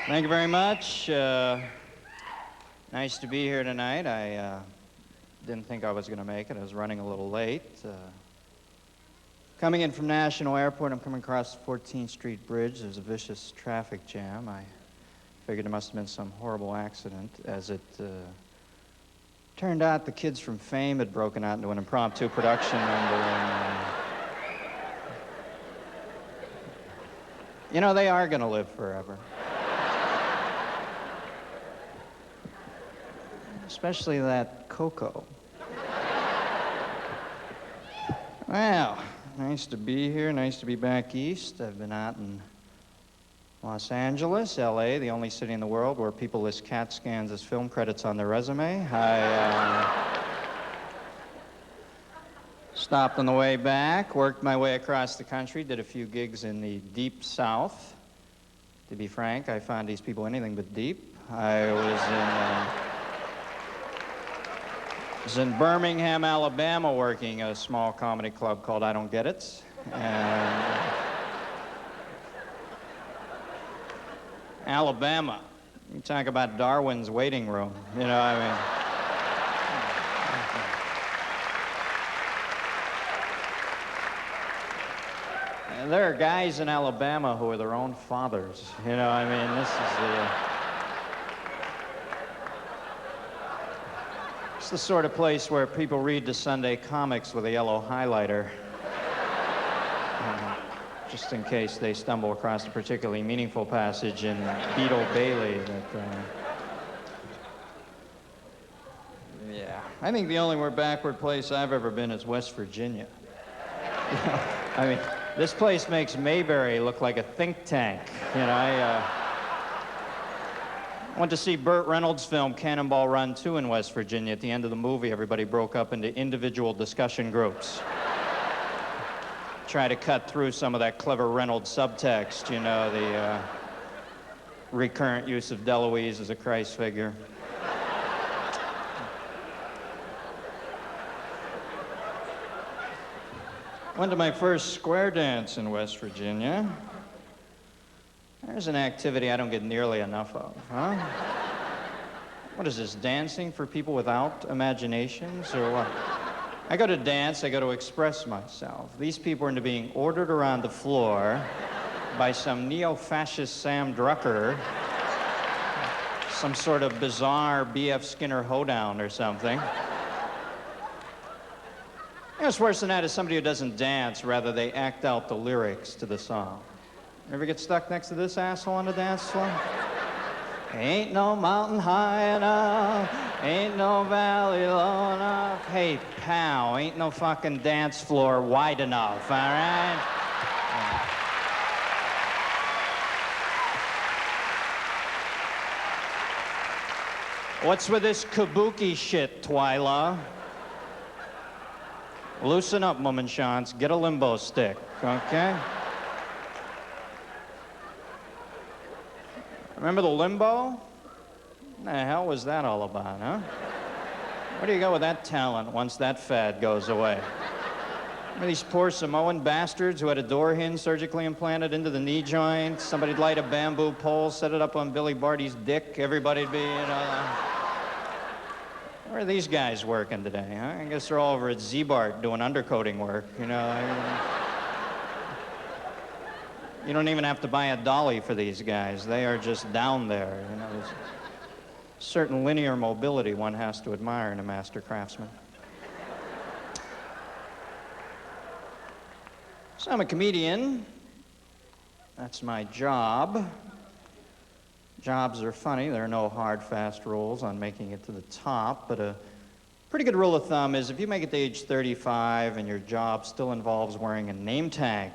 Thank you very much. Nice to be here tonight. I didn't think I was going to make it. I was running a little late. Coming in from National Airport, I'm coming across the 14th Street Bridge. There's a vicious traffic jam. I figured it must have been some horrible accident. As it turned out, the kids from Fame had broken out into an impromptu production number. And, you know, they are going to live forever. Especially that Coco. Well, nice to be here, nice to be back east. I've been out in Los Angeles, LA, the only city in the world where people list CAT scans as film credits on their resume. I stopped on the way back, worked my way across the country, did a few gigs in the deep south. To be frank, I found these people anything but deep. I was in Birmingham, Alabama, working at a small comedy club called I Don't Get It. And Alabama, you talk about Darwin's waiting room, you know, I mean. And there are guys in Alabama who are their own fathers, you know, I mean, this is it's the sort of place where people read the Sunday comics with a yellow highlighter. Just in case they stumble across a particularly meaningful passage in Beetle Bailey that, yeah. I think the only more backward place I've ever been is West Virginia. I mean, this place makes Mayberry look like a think tank. You know, I went to see Burt Reynolds' film Cannonball Run 2 in West Virginia. At the end of the movie, everybody broke up into individual discussion groups. Try to cut through some of that clever Reynolds subtext, you know, the recurrent use of Deloise as a Christ figure. Went to my first square dance in West Virginia. There's an activity I don't get nearly enough of, huh? What is this, dancing for people without imaginations, or what? I go to dance, I go to express myself. These people are into being ordered around the floor by some neo-fascist Sam Drucker, some sort of bizarre B.F. Skinner hoedown or something. You know, what's worse than that is somebody who doesn't dance, rather they act out the lyrics to the song. Ever get stuck next to this asshole on the dance floor? Ain't no mountain high enough, ain't no valley low enough. Hey, pal, ain't no fucking dance floor wide enough, all right? What's with this kabuki shit, Twyla? Loosen up, Mummenschanz. Get a limbo stick, okay? Remember the limbo? What the hell was that all about, huh? Where do you go with that talent once that fad goes away? Remember these poor Samoan bastards who had a door hinge surgically implanted into the knee joint? Somebody'd light a bamboo pole, set it up on Billy Barty's dick, everybody'd be, you know... Where are these guys working today, huh? I guess they're all over at Z-Bart doing undercoating work, you know. You don't even have to buy a dolly for these guys. They are just down there, you know. There's certain linear mobility one has to admire in a master craftsman. So I'm a comedian. That's my job. Jobs are funny. There are no hard, fast rules on making it to the top, but a pretty good rule of thumb is if you make it to age 35 and your job still involves wearing a name tag,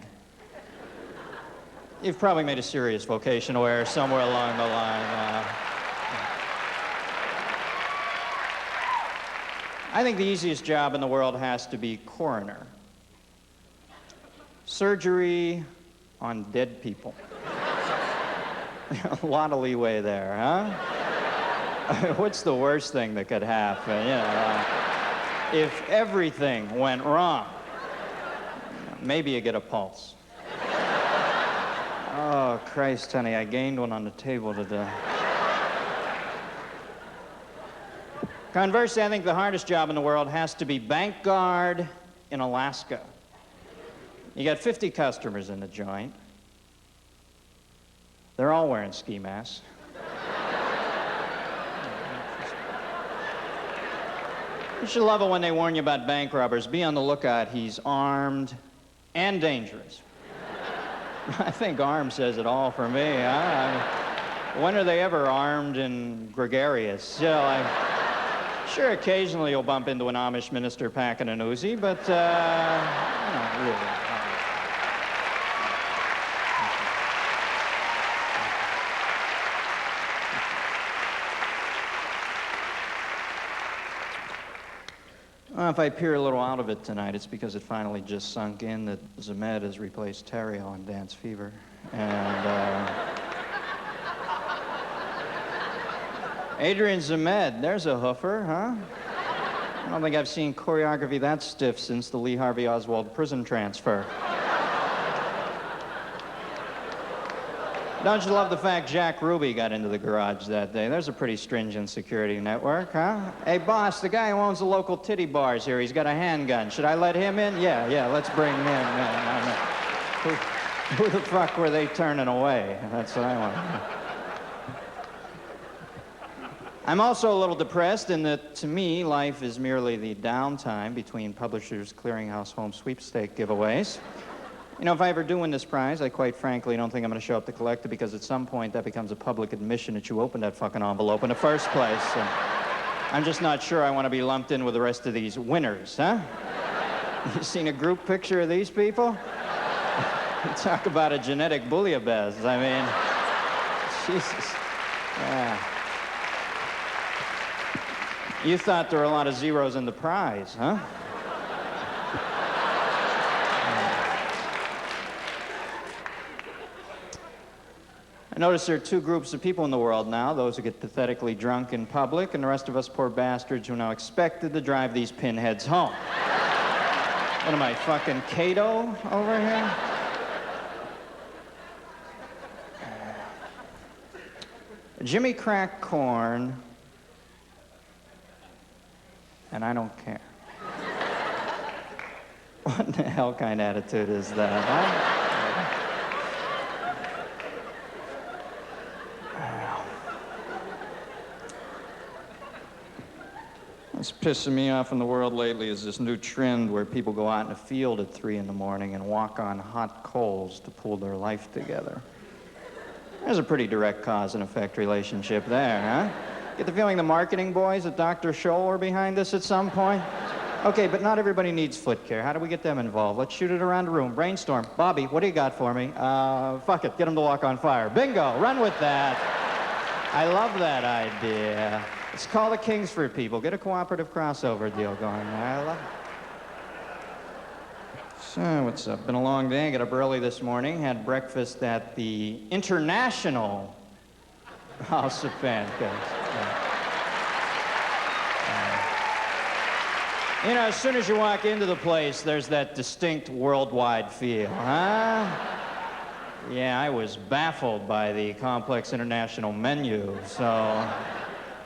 you've probably made a serious vocational error somewhere along the line. I think the easiest job in the world has to be coroner. Surgery on dead people. A lot of leeway there, huh? What's the worst thing that could happen? You know, if everything went wrong, maybe you get a pulse. Oh, Oh, Christ, honey, I gained one on the table today. Conversely, I think the hardest job in the world has to be bank guard in Alaska. You got 50 customers in the joint. They're all wearing ski masks. You should love it when they warn you about bank robbers. Be on the lookout. He's armed and dangerous. I think armed says it all for me. When are they ever armed and gregarious? Still, sure, occasionally you'll bump into an Amish minister packing an Uzi, but, really. Well, if I peer a little out of it tonight, it's because it finally just sunk in that Zemed has replaced Terrio on Dance Fever. And, Adrian Zemed, there's a hoofer, huh? I don't think I've seen choreography that stiff since the Lee Harvey Oswald prison transfer. Don't you love the fact Jack Ruby got into the garage that day? There's a pretty stringent security network, huh? Hey, boss, the guy who owns the local titty bars here, he's got a handgun. Should I let him in? Yeah, let's bring him in. Who the fuck were they turning away? That's what I want to know. I'm also a little depressed in that, to me, life is merely the downtime between Publishers Clearinghouse home sweepstake giveaways. You know, if I ever do win this prize, I quite frankly don't think I'm going to show up to collect it because at some point that becomes a public admission that you opened that fucking envelope in the first place. And I'm just not sure I want to be lumped in with the rest of these winners, huh? You seen a group picture of these people? Talk about a genetic bouillabaisse. I mean, Jesus. Yeah. You thought there were a lot of zeros in the prize, huh? I notice there are two groups of people in the world now, those who get pathetically drunk in public, and the rest of us poor bastards who are now expected to drive these pinheads home. What am I, fucking Cato over here? Jimmy cracked corn, and I don't care. What in the hell kind of attitude is that, huh? What's pissing me off in the world lately is this new trend where people go out in a field at 3 in the morning and walk on hot coals to pull their life together. There's a pretty direct cause and effect relationship there, huh? Get the feeling the marketing boys at Dr. Scholl are behind this at some point? Okay, but not everybody needs foot care. How do we get them involved? Let's shoot it around the room. Brainstorm. Bobby, what do you got for me? Fuck it. Get them to walk on fire. Bingo. Run with that. I love that idea. Let's call the Kingsford people. Get a cooperative crossover deal going. I love it. So, what's up? Been a long day. I got up early this morning. Had breakfast at the International House of Pancakes. You know, as soon as you walk into the place, there's that distinct worldwide feel, huh? Yeah, I was baffled by the complex international menu, so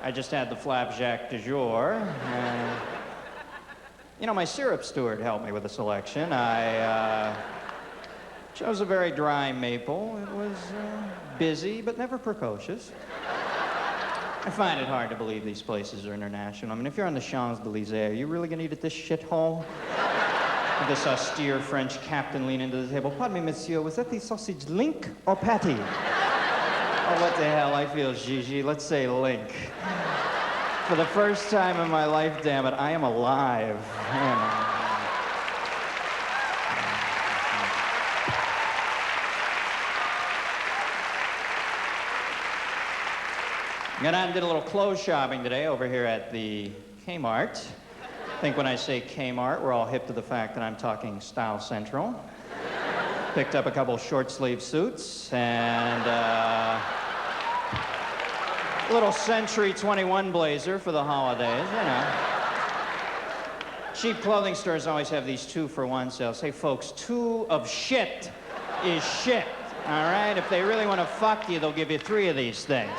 I just had the flapjack du jour. And, you know, my syrup steward helped me with the selection. I chose a very dry maple. It was busy, but never precocious. I find it hard to believe these places are international. I mean, if you're on the Champs-Élysées, are you really gonna eat at this shithole? With this austere French captain lean into the table. Pardon me, monsieur, was that the sausage link or patty? Oh, what the hell, I feel Gigi. Let's say link. For the first time in my life, damn it, I am alive. Got out and did a little clothes shopping today over here at the Kmart. I think when I say Kmart, we're all hip to the fact that I'm talking Style Central. Picked up a couple short-sleeve suits and a little Century 21 blazer for the holidays, you know. Cheap clothing stores always have these 2-for-1 sales. Hey, folks, 2 of shit is shit. All right? If they really want to fuck you, they'll give you 3 of these things.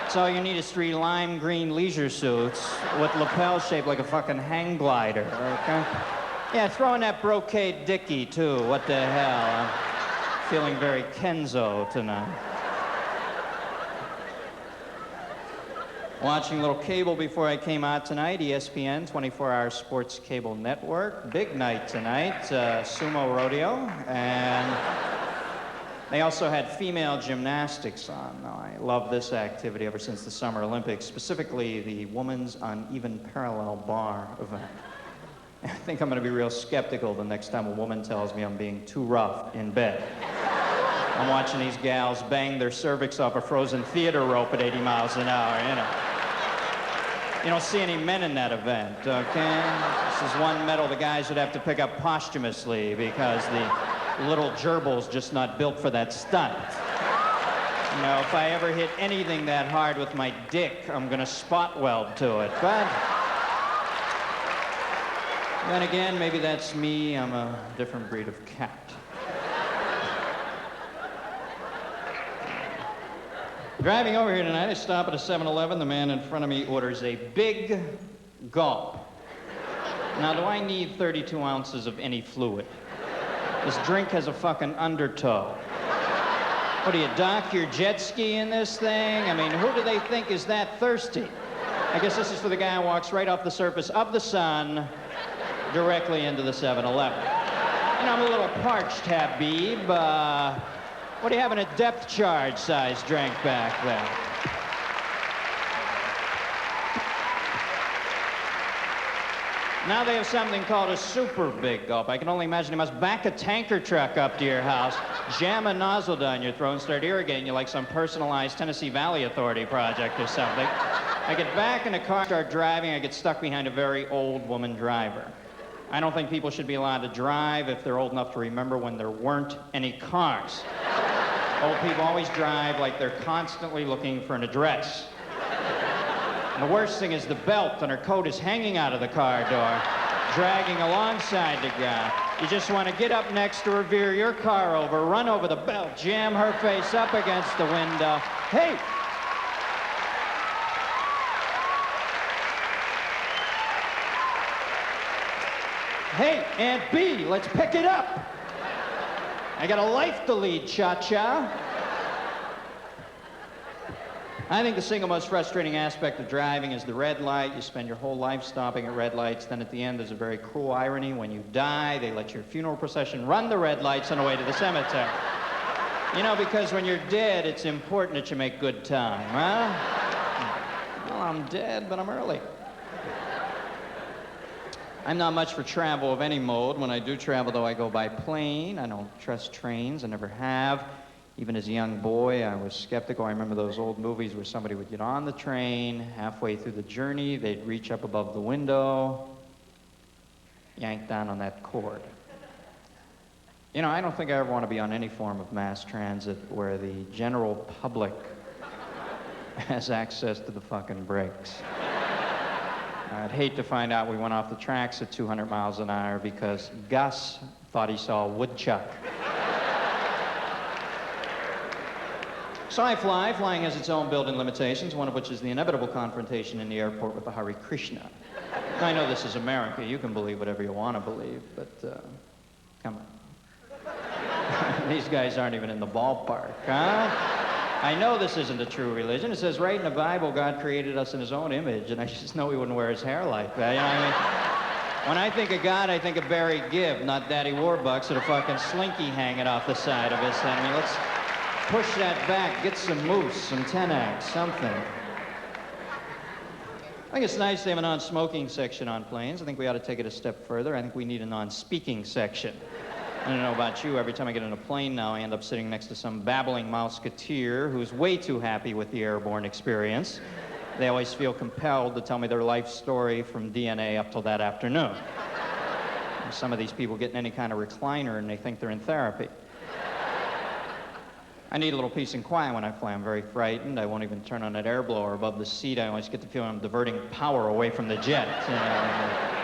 So all you need is 3 lime green leisure suits with lapels shaped like a fucking hang glider, okay? Yeah, throw in that brocade dickie, too. What the hell? I'm feeling very Kenzo tonight. Watching a little cable before I came out tonight, ESPN, 24-hour sports cable network. Big night tonight, Sumo Rodeo. And they also had female gymnastics on. Now, I love this activity ever since the Summer Olympics, specifically the women's uneven parallel bar event. I think I'm going to be real skeptical the next time a woman tells me I'm being too rough in bed. I'm watching these gals bang their cervix off a frozen theater rope at 80 miles an hour, you know. You don't see any men in that event, okay? This is one medal the guys would have to pick up posthumously because the little gerbil's just not built for that stunt. You know, if I ever hit anything that hard with my dick, I'm gonna spot weld to it, but then again, maybe that's me. I'm a different breed of cat. Driving over here tonight, I stop at a 7-Eleven. The man in front of me orders a big Gulp. Now, do I need 32 ounces of any fluid? This drink has a fucking undertow. What do you dock your jet ski in this thing? I mean, who do they think is that thirsty? I guess this is for the guy who walks right off the surface of the sun directly into the 7-Eleven. You know, I'm a little parched, Habib. What do you have in a depth charge size drink back there? Now they have something called a super big Gulp. I can only imagine they must back a tanker truck up to your house, jam a nozzle down your throat, and start irrigating you like some personalized Tennessee Valley Authority project or something. I get back in the car, start driving, I get stuck behind a very old woman driver. I don't think people should be allowed to drive if they're old enough to remember when there weren't any cars. Old people always drive like they're constantly looking for an address. And the worst thing is the belt on her coat is hanging out of the car door, dragging alongside the ground. You just want to get up next to her, veer your car over, run over the belt, jam her face up against the window. Hey! Hey, Aunt B, let's pick it up. I got a life to lead, cha-cha. I think the single most frustrating aspect of driving is the red light. You spend your whole life stopping at red lights. Then at the end, there's a very cruel irony. When you die, they let your funeral procession run the red lights on the way to the cemetery. You know, because when you're dead, it's important that you make good time, huh? Well, I'm dead, but I'm early. I'm not much for travel of any mode. When I do travel, though, I go by plane. I don't trust trains. I never have. Even as a young boy, I was skeptical. I remember those old movies where somebody would get on the train, halfway through the journey, they'd reach up above the window, yank down on that cord. You know, I don't think I ever want to be on any form of mass transit where the general public has access to the fucking brakes. I'd hate to find out we went off the tracks at 200 miles an hour because Gus thought he saw a woodchuck. So I fly. Flying has its own built-in limitations, one of which is the inevitable confrontation in the airport with the Hare Krishna. I know this is America. You can believe whatever you want to believe, but come on. These guys aren't even in the ballpark, huh? I know this isn't a true religion. It says right in the Bible, God created us in his own image, and I just know he wouldn't wear his hair like that. You know what I mean? When I think of God, I think of Barry Gibb, not Daddy Warbucks with a fucking slinky hanging off the side of his head. I mean, let's push that back, get some moose, some Tenax, something. I think it's nice to have a non-smoking section on planes. I think we ought to take it a step further. I think we need a non-speaking section. I don't know about you, every time I get in a plane now, I end up sitting next to some babbling mouseketeer who's way too happy with the airborne experience. They always feel compelled to tell me their life story from DNA up till that afternoon. And some of these people get in any kind of recliner and they think they're in therapy. I need a little peace and quiet when I fly. I'm very frightened. I won't even turn on that air blower above the seat. I always get the feeling I'm diverting power away from the jet. You know?